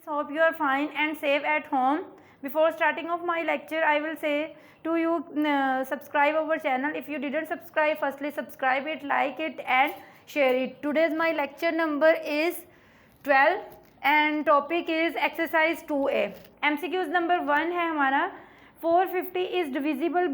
Hope you are fine and safe at home. Before starting off my lecture, I will say to you subscribe our channel. If you didn't subscribe, firstly subscribe it, like it and share it. Today's my lecture number is 12 and topic is exercise 2A. MCQs number 1 है हमारा 450 is divisible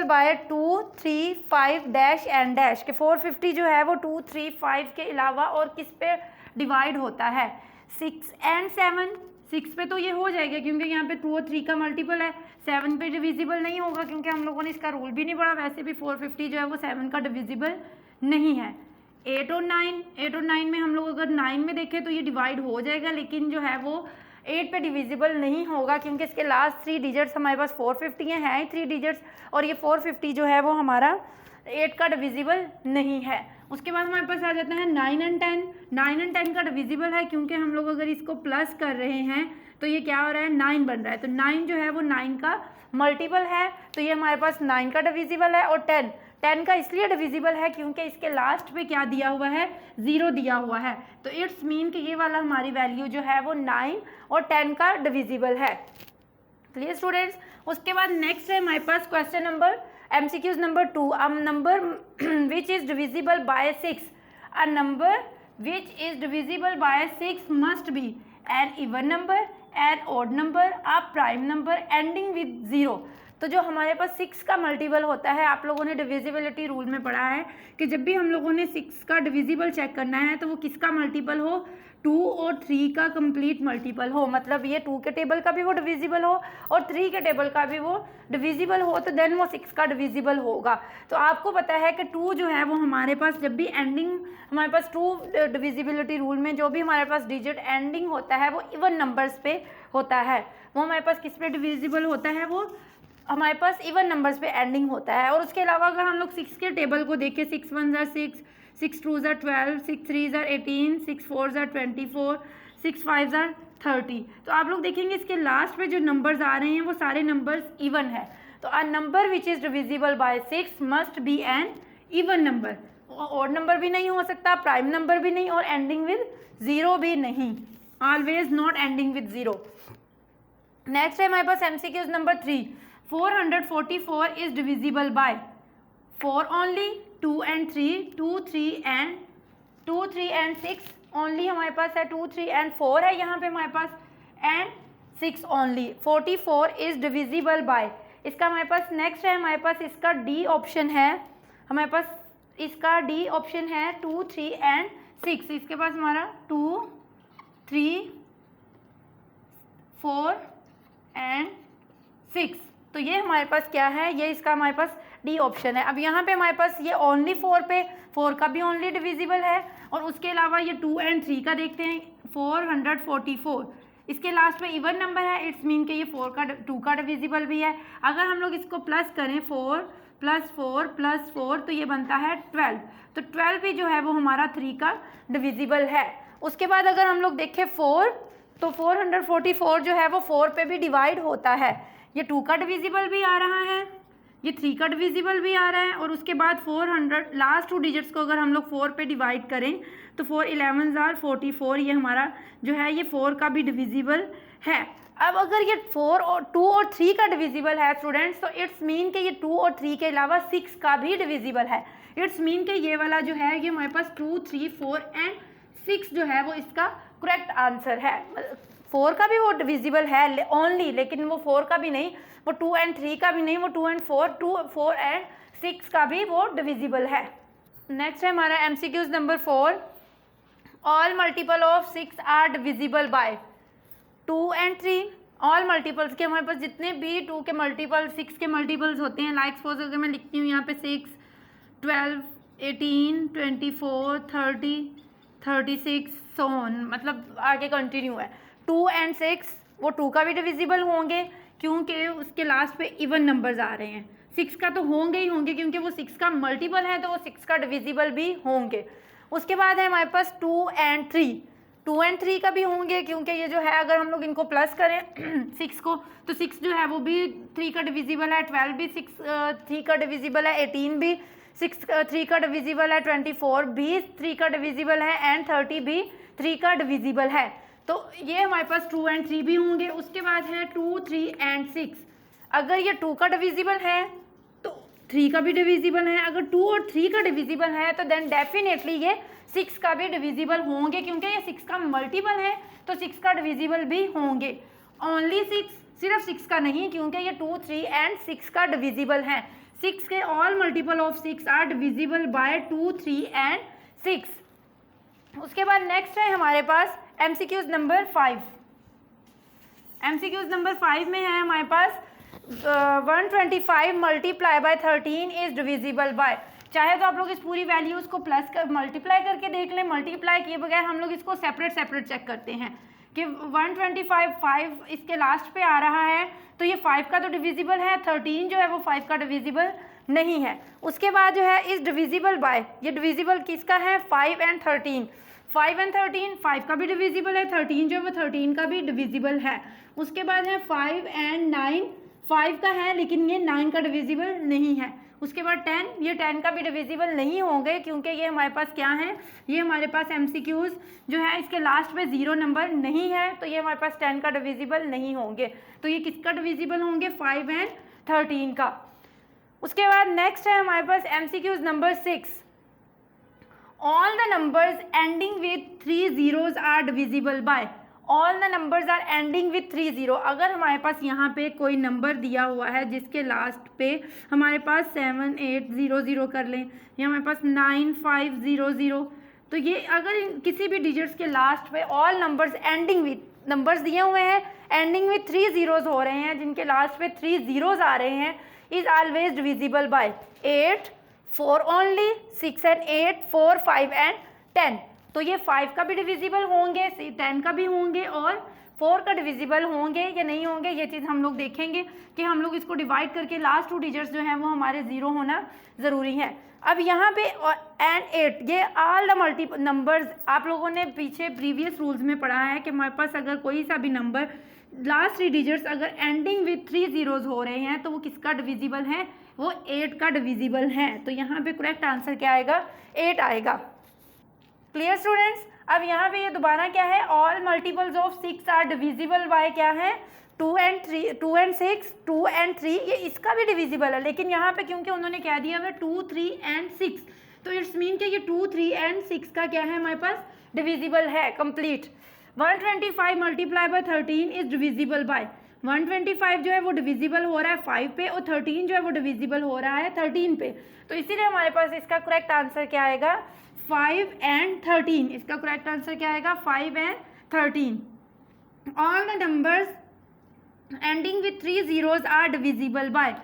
by 2, 3, 5 dash and dash के 450 जो है वो 2, 3, 5 के अलावा और किस पे डिवाइड होता है 6 एंड 7। 6 पे तो ये हो जाएगा क्योंकि यहाँ पे 2 और 3 का मल्टीपल है। 7 पे डिविजिबल नहीं होगा क्योंकि हम लोगों ने इसका रूल भी नहीं पढ़ा। वैसे भी 450 जो है वो 7 का डिविजिबल नहीं है। 8 और 9 में हम लोग अगर 9 में देखें तो ये डिवाइड हो जाएगा, लेकिन जो है वो 8 पे डिविजिबल नहीं होगा क्योंकि इसके लास्ट 3 डिजिट्स हमारे पास 450 हैं 3 डिजिट्स, और ये 450 जो है वो हमारा 8 का डिविजिबल नहीं है। उसके बाद हमारे पास आ जाता है 9 एंड 10। 9 एंड 10 का डिविजिबल है क्योंकि हम लोग अगर इसको प्लस कर रहे हैं तो ये क्या हो रहा है 9 बन रहा है, तो 9 जो है वो 9 का मल्टीपल है, तो ये हमारे पास 9 का डिविजिबल है। और 10 का इसलिए डिविजिबल है क्योंकि इसके लास्ट पे क्या दिया हुआ है 0 दिया हुआ है, तो इट्स मीन कि ये वाला हमारी वैल्यू जो है वो 9 और 10 का डिविजिबल है। Clear students. उसके बाद नेक्स्ट है हमारे पास question number MCQs number 2। A number which is divisible by 6, a number which is divisible by 6 must be an even number, an odd number, a prime number ending with 0। तो जो हमारे पास 6 का multiple होता है, आप लोगों ने डिविजिबिलिटी रूल में पढ़ा है कि जब भी हम लोगों ने 6 का डिविजिबल चेक करना है तो वो किसका मल्टीपल हो 2 और 3 का कंप्लीट मल्टीपल हो, मतलब ये 2 के टेबल का भी वो डिविजिबल हो और 3 के टेबल का भी वो डिविजिबल हो, तो देन वो 6 का डिविजिबल होगा। तो आपको पता है कि 2 जो है वो हमारे पास जब भी एंडिंग हमारे पास 2 डिविजिबिलिटी रूल में जो भी हमारे पास डिजिट एंडिंग होता है वो इवन नंबर्स पे होता है, वो हमारे पास किस पे डिविजिबल होता है, वो हमारे पास इवन नंबर्स पे एंडिंग होता है। और उसके अलावा अगर हम लोग 6 के टेबल को देखें 6 1 6, 6 2 12, 6 3 18, 6 4 24, 6 5 30, तो आप लोग देखेंगे इसके लास्ट पे जो नंबर्स आ रहे हैं वो सारे नंबर्स इवन है। तो a number which is divisible by 6 must be an even number, odd number भी नहीं हो सकता, प्राइम नंबर भी नहीं और एंडिंग विद 0 भी नहीं, always not ending with 0। Next है हमारे पास MCQs number 3। 444 is divisible by 4 only, 2 and 3, 2, 3 and 6 only हमारे पास है, 2, 3 and 4 है यहाँ पे हमारे पास, and 6 only। 44 is divisible by, इसका हमारे पास नेक्स्ट है हमारे पास इसका D ऑप्शन है, हमारे पास इसका D ऑप्शन है 2, 3 and 6। इसके पास हमारा 2, 3, 4 and 6, तो ये हमारे पास क्या है, ये इसका हमारे पास डी ऑप्शन है। अब यहाँ पे हमारे पास ये ओनली 4 पे 4 का भी ओनली डिविजिबल है, और उसके अलावा ये 2 एंड 3 का देखते हैं 444, इसके लास्ट में इवन नंबर है, इट्स मीन कि ये 2 का डिविजिबल भी है। अगर हम लोग इसको प्लस करें 4 + 4 + 4 तो ये बनता है 12, तो 12 भी जो है वो हमारा 3 का डिविजिबल है। उसके बाद अगर हम लोग देखें 4, तो 444 जो है वो 4 पे भी डिवाइड होता है, ये 2 का डिविजिबल भी आ रहा है, ये 3 का डिविजिबल भी आ रहा है, और उसके बाद 400 लास्ट 2 डिजिट्स को अगर हम लोग 4 पे डिवाइड करें तो 4 11s are 44, ये हमारा जो है ये 4 का भी डिविजिबल है। अब अगर ये 4 और 2 और 3 का डिविजिबल है स्टूडेंट्स, तो इट्स मीन कि ये 2 और 3 के अलावा 6 का भी डिविजिबल है। इट्स मीन कि ये वाला जो है ये हमारे पास 2, 3, 4 एंड 6 जो है वो इसका करेक्ट आंसर है। 4 का भी वो डिविजिबल है ओनली, लेकिन वो 4 का भी नहीं, वो 2 एंड 3 का भी नहीं, वो 2 एंड 4, 2, 4 एंड 6 का भी वो डिविजिबल है। नेक्स्ट है हमारा MCQs number 4। All multiple of 6 are divisible by 2 and 3। All multiples के हमारे पास जितने भी 2 के मल्टीपल 6 के मल्टीपल्स होते हैं, लाइक सपोज अगर मैं लिखती हूँ यहाँ पे 6, 12, 18, 24, 30, 36 सो ऑन, मतलब आगे कंटिन्यू है। 2 एंड 6 वो 2 का भी डिविजिबल होंगे क्योंकि उसके लास्ट पे इवन नंबर्स आ रहे हैं। 6 का तो होंगे ही होंगे क्योंकि वो 6 का मल्टीपल है, तो वो 6 का डिविजिबल भी होंगे। उसके बाद है हमारे पास 2 एंड 3। 2 एंड 3 का भी होंगे क्योंकि ये जो है अगर हम लोग इनको प्लस करें 6 को, तो 6 जो है वो भी 3 का डिविजिबल है, 12 भी 3 का डिविजिबल है, 18 भी 3 का डिविजिबल है, 24 भी 3 का डिविजिबल है एंड 30 भी 3 का डिविजिबल है। तो ये हमारे पास 2 एंड 3 भी होंगे। उसके बाद है 2, 3 एंड 6। अगर ये 2 का डिविजिबल है तो 3 का भी डिविजिबल है। अगर 2 और 3 का डिविजिबल है तो देन डेफिनेटली ये 6 का भी डिविजिबल होंगे, क्योंकि ये 6 का मल्टीपल है तो 6 का डिविजिबल भी होंगे। ओनली 6, सिर्फ 6 का नहीं, क्योंकि ये 2, 3 एंड 6 का डिविजिबल है। 6 के all multiple of 6 are divisible by 2, 3 and 6। उसके बाद नेक्स्ट है हमारे पास MCQs नंबर 5। MCQs नंबर 5 में है हमारे पास 125 multiply by 13 is divisible by. चाहे तो आप लोग इस पूरी वैल्यूज़ को प्लस कर मल्टीप्लाई करके देख लें। मल्टीप्लाई किए बगैर हम लोग इसको सेपरेट चेक करते हैं कि 125 5 इसके लास्ट पे आ रहा है तो ये 5 का तो डिविजिबल है, 13 जो है वो 5 का डिविजिबल नहीं है। उसके बाद जो है इस डिविजिबल बाय, ये डिविजिबल किसका है? 5 एंड 13। 5 एंड 13 5 का भी डिविजिबल है, 13 जो है वो 13 का भी डिविजिबल है। उसके बाद है 5 एंड 9, 5 का है लेकिन ये 9 का डिविजिबल नहीं है। उसके बाद 10, ये 10 का भी डिविजिबल नहीं होंगे, क्योंकि ये हमारे पास क्या है, ये हमारे पास MCQs जो है इसके लास्ट में 0 नंबर नहीं है, तो ये हमारे पास 10 का डिविजिबल नहीं होंगे। तो ये किसका डिविजिबल होंगे? 5 एंड 13 का। उसके बाद नेक्स्ट है हमारे पास MCQs number 6। All the numbers ending with 3 zeros are divisible by. All the numbers are ending with 3 0। अगर हमारे पास यहाँ पे कोई नंबर दिया हुआ है जिसके लास्ट पे हमारे पास 7 8 0 0 कर लें, या हमारे पास 9 5 0 0, तो ये अगर किसी भी डिजिट्स के लास्ट पे all numbers ending with numbers दिए हुए हैं, एंडिंग विथ 3 zeros हो रहे हैं, जिनके लास्ट पे 3 zeros आ रहे हैं, is always divisible by 8 4 only, 6 and 8 4 5 and 10। तो ये 5 का भी डिविजिबल होंगे, 10 का भी होंगे और 4 का डिविजिबल होंगे या नहीं होंगे, ये चीज़ हम लोग देखेंगे कि हम लोग इसको डिवाइड करके लास्ट 2 डिजिट्स जो हैं वो हमारे 0 होना ज़रूरी है। अब यहाँ पे एंड 8, ये ऑल द मल्टीपल नंबर्स, आप लोगों ने पीछे प्रीवियस रूल्स में पढ़ा है कि हमारे पास अगर कोई सा भी नंबर लास्ट 3 डिजिट्स अगर एंडिंग विथ 3 zeros हो रहे हैं तो वो किसका डिविजिबल है? वो 8 का डिविजिबल है। तो यहाँ पे करेक्ट आंसर क्या आएगा? 8 आएगा। Clear students? अब यहाँ पे ये दोबारा क्या है? All multiples of 6 are divisible by क्या है? 2 एंड 6, 2 एंड 3, ये इसका भी डिविजिबल है, लेकिन यहाँ पे क्योंकि उन्होंने क्या दिया हुआ 2 3 एंड 6, तो इट्स मीन कि ये 2 3 एंड 6 का क्या है हमारे पास? डिविजिबल है complete. 125 multiply by 13 is divisible bye. 125 जो है वो डिविजिबल हो रहा है 5 पे और 13 जो है वो डिविजिबल हो रहा है 13 पे, तो इसीलिए हमारे पास इसका करेक्ट आंसर क्या आएगा? 5 एंड 13। इसका करेक्ट आंसर क्या आएगा? 5 and 13। All the numbers ending with 3 zeros are divisible by.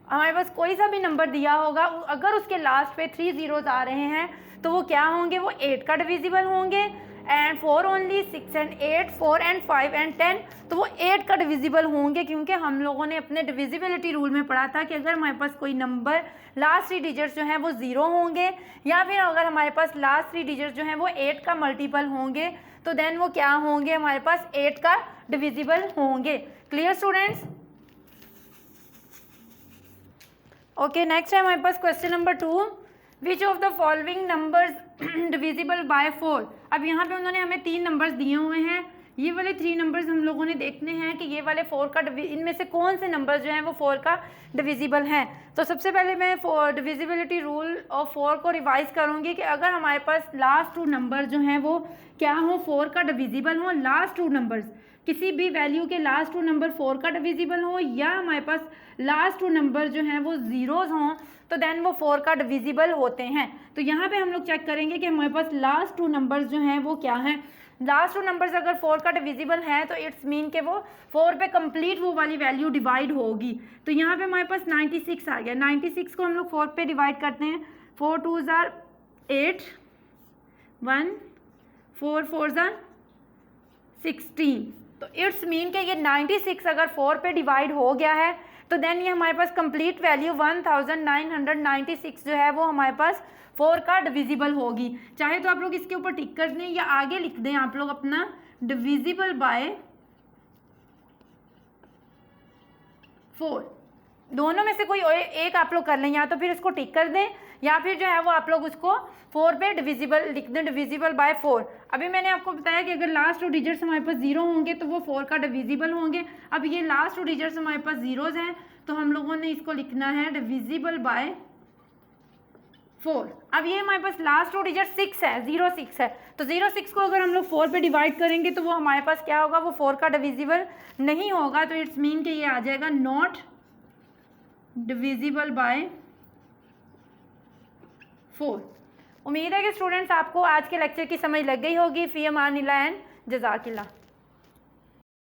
हमारे पास कोई सा भी नंबर दिया होगा, अगर उसके लास्ट पे 3 zeros आ रहे हैं तो वो क्या होंगे? वो 8 का डिविजिबल होंगे। And 4 only, 6 and 8 4 and 5 and 10, तो वो 8 का डिविजिबल होंगे, क्योंकि हम लोगों ने अपने डिविजिबिलिटी रूल में पढ़ा था कि अगर हमारे पास कोई नंबर लास्ट 3 डिजिट्स जो हैं वो 0 होंगे, या फिर अगर हमारे पास लास्ट 3 डिजिट्स जो हैं वो 8 का मल्टीपल होंगे, तो देन वो क्या होंगे? हमारे पास 8 का डिविजिबल होंगे। Clear students? ओके, नेक्स्ट है हमारे पास question number 2। Which of the following numbers divisible by 4। अब यहाँ पे उन्होंने हमें 3 नंबर्स दिए हुए हैं, ये वाले 3 नंबर्स हम लोगों ने देखने हैं कि ये वाले 4 का इनमें से कौन से नंबर्स जो हैं वो 4 का डिविजिबल हैं। तो सबसे पहले मैं डिविजिबिलिटी रूल ऑफ 4 को रिवाइज करूँगी कि अगर हमारे पास लास्ट 2 नंबर जो हैं वो क्या हो? 4 का डिविजिबल हो। लास्ट 2 नंबर्स, किसी भी वैल्यू के लास्ट 2 नंबर 4 का डिविजिबल हो, या हमारे पास लास्ट 2 नंबर जो हैं वो जीरोज़ हों, तो देन वो 4 का डिविजिबल होते हैं। तो यहाँ पे हम लोग चेक करेंगे कि हमारे पास लास्ट 2 नंबर्स जो हैं वो क्या हैं। लास्ट 2 नंबर्स अगर 4 का डिविजिबल है तो इट्स मीन कि वो 4 पे कंप्लीट वो वाली वैल्यू डिवाइड होगी। तो यहाँ पे हमारे पास 96 आ गया। 96 को हम लोग 4 पे डिवाइड करते हैं। 4 2 ज़ार 8, 1 4 4 ज़ार 16, तो इट्स मीन कि ये 96 अगर 4 पे डिवाइड हो गया है तो देन ये हमारे पास कंप्लीट वैल्यू 1996 जो है वो हमारे पास 4 का डिविजिबल होगी। चाहे तो आप लोग इसके ऊपर टिक कर दें या आगे लिख दें आप लोग अपना डिविजिबल बाय 4। दोनों में से कोई एक आप लोग कर लें, या तो फिर इसको टिक कर दें या फिर जो है वो आप लोग उसको 4 पे डिविजिबल लिख दें, डिविजिबल बाय 4। अभी मैंने आपको बताया कि अगर लास्ट 2 डिजिट्स हमारे पास 0 होंगे तो वो 4 का डिविजिबल होंगे। अब ये लास्ट 2 डिजिट्स हमारे पास जीरोज हैं तो हम लोगों ने इसको लिखना है डिविजिबल बाय 4। अब ये हमारे पास लास्ट 2 डिजिट 6 है, 06 है, तो 06 को अगर हम लोग 4 पे डिवाइड करेंगे तो वो हमारे पास क्या होगा, वो 4 का डिविजिबल नहीं होगा। तो इट्स मीन कि ये आ जाएगा नॉट डिविजिबल बाय 4। उम्मीद है कि स्टूडेंट्स आपको आज के लेक्चर की समझ लग गई होगी। फ़ी अमानिल्लाह एंड जज़ाकिल्लाह।